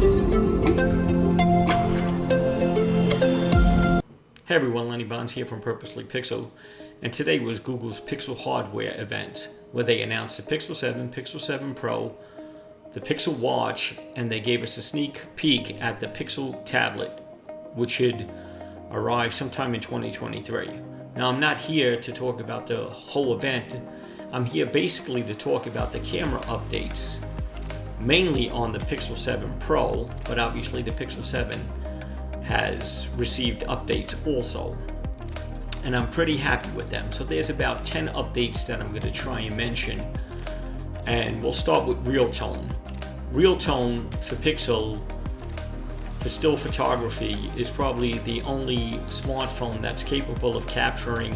Hey everyone, Lenny Bonds here from Purposely Pixel, and today was Google's Pixel hardware event where they announced the Pixel 7, Pixel 7 Pro, the Pixel Watch, and they gave us a sneak peek at the Pixel tablet, which should arrive sometime in 2023. Now, I'm not here to talk about the whole event. I'm here basically to talk about the camera updates, mainly on the Pixel 7 Pro, but obviously the Pixel 7 has received updates also, and I'm pretty happy with them. So there's about 10 updates that I'm going to try and mention, and we'll start with Real Tone. Real Tone for Pixel for still photography is probably the only smartphone that's capable of capturing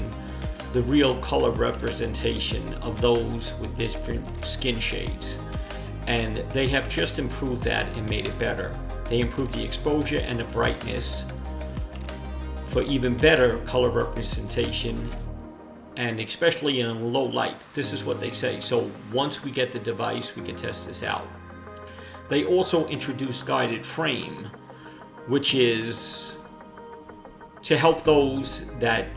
the real color representation of those with different skin shades, and they have just improved that and made it better. They improved the exposure and the brightness for even better color representation, and especially in low light. This is what they say. So once we get the device, we can test this out. They also introduced guided frame, which is to help those that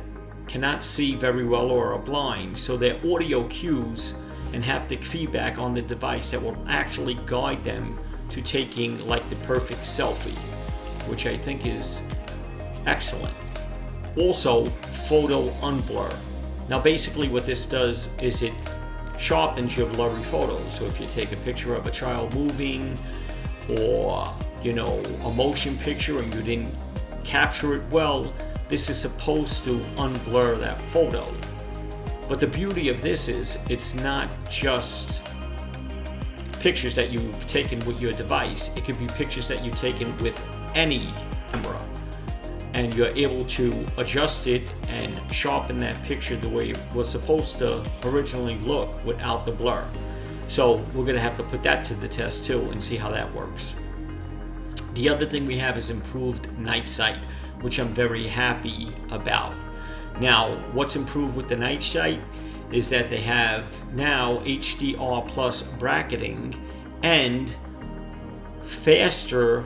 cannot see very well or are blind. So their audio cues and haptic feedback on the device that will actually guide them to taking like the perfect selfie, which I think is excellent. Also, photo unblur. Now basically what this does is it sharpens your blurry photos. So if you take a picture of a child moving, or a motion picture and you didn't capture it well, this is supposed to unblur that photo. But the beauty of this is it's not just pictures that you've taken with your device. It could be pictures that you've taken with any camera, and you're able to adjust it and sharpen that picture the way it was supposed to originally look without the blur. So we're going to have to put that to the test too and see how that works. The other thing we have is improved night sight, which I'm very happy about. Now, what's improved with the night sight is that they have now HDR plus bracketing and faster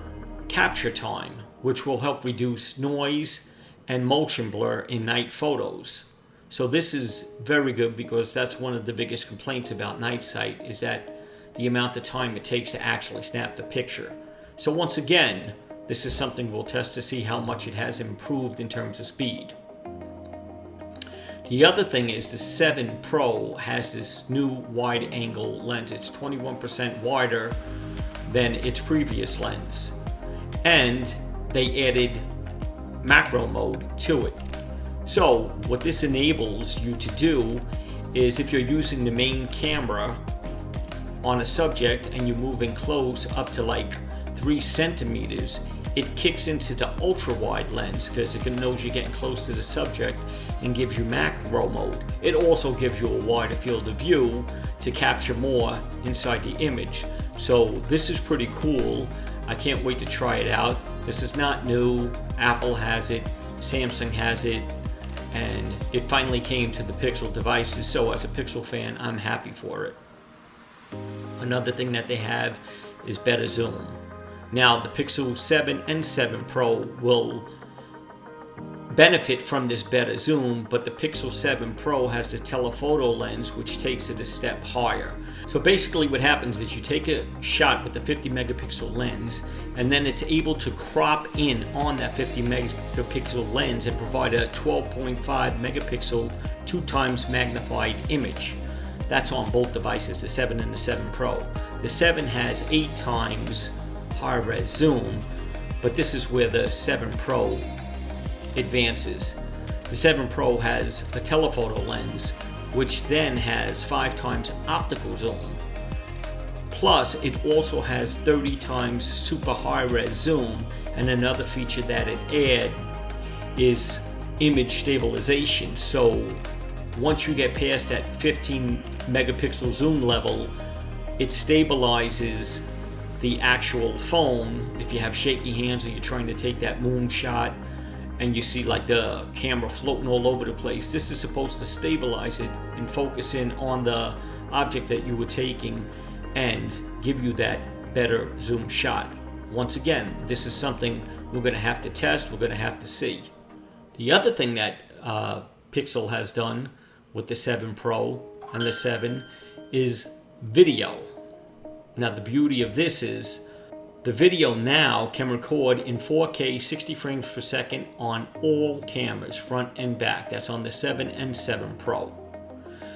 capture time, which will help reduce noise and motion blur in night photos. So this is very good, because that's one of the biggest complaints about night sight, is that the amount of time it takes to actually snap the picture. So once again, this is something we'll test to see how much it has improved in terms of speed. The other thing is the 7 Pro has this new wide angle lens. It's 21% wider than its previous lens. And they added macro mode to it. So what this enables you to do is, if you're using the main camera on a subject and you're moving close up to like 3 centimeters, it kicks into the ultra wide lens because it knows you're getting close to the subject and gives you macro mode. It also gives you a wider field of view to capture more inside the image. So this is pretty cool. I can't wait to try it out. This is not new. Apple has it, Samsung has it, and it finally came to the Pixel devices. So as a Pixel fan, I'm happy for it. Another thing that they have is better zoom. Now, the Pixel 7 and 7 Pro will benefit from this better zoom, but the Pixel 7 Pro has the telephoto lens, which takes it a step higher. So basically what happens is you take a shot with the 50 megapixel lens, and then it's able to crop in on that 50 megapixel lens and provide a 12.5 megapixel 2 times magnified image. That's on both devices, the 7 and the 7 Pro. The 7 has 8 times higher res zoom, but this is where the 7 Pro advances. The 7 Pro has a telephoto lens, which then has 5 times optical zoom. Plus, it also has 30 times super high res zoom, and another feature that it adds is image stabilization. So once you get past that 15 megapixel zoom level, it stabilizes the actual phone. If you have shaky hands or you're trying to take that moon shot and you see like the camera floating all over the place, this is supposed to stabilize it and focus in on the object that you were taking and give you that better zoom shot. once again, this is something we're going to have to test, we're going to have to see. The other thing that Pixel has done with the 7 Pro and the 7 is video. Now the beauty of this is the video now can record in 4K 60 frames per second on all cameras, front and back. That's on the 7 and 7 Pro.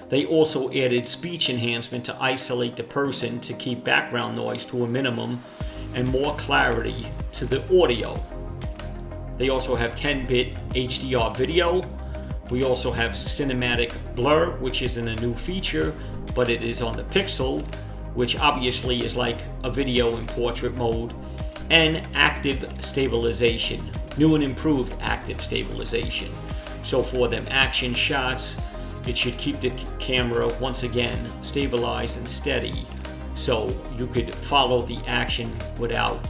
They also added speech enhancement to isolate the person to keep background noise to a minimum and more clarity to the audio. They also have 10-bit HDR video. We also have cinematic blur, which isn't a new feature, but it is on the Pixel, which obviously is like a video in portrait mode, and active stabilization, new and improved active stabilization. So for them action shots, it should keep the camera once again stabilized and steady, so you could follow the action without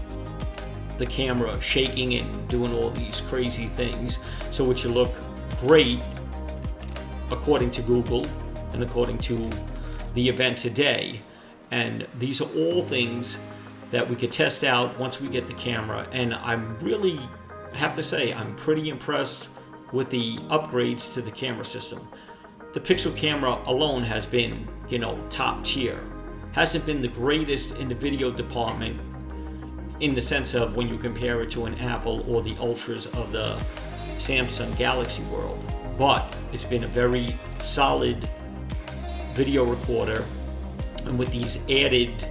the camera shaking and doing all these crazy things. So it should look great according to Google and according to the event today. And these are all things that we could test out once we get the camera. And I'm really have to say, I'm pretty impressed with the upgrades to the camera system. The Pixel camera alone has been, top tier. Hasn't been the greatest in the video department in the sense of when you compare it to an Apple or the Ultras of the Samsung Galaxy world. But it's been a very solid video recorder. And with these added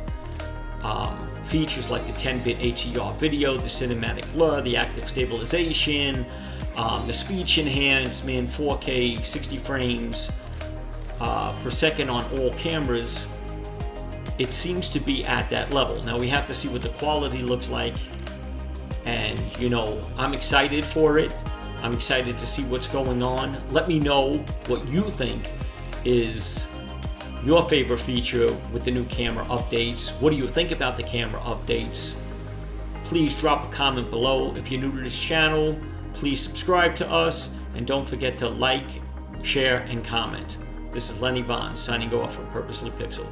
features like the 10-bit HDR video, the cinematic blur, the active stabilization, the speech enhancement, 4K 60 frames per second on all cameras, it seems to be at that level. Now we have to see what the quality looks like, and I'm excited for it. I'm excited to see what's going on. Let me know what you think is your favorite feature with the new camera updates. What do you think about the camera updates? Please drop a comment below. If you're new to this channel, please subscribe to us, and don't forget to like, share, and comment. This is Lenny Bond signing off from Purposely Pixel.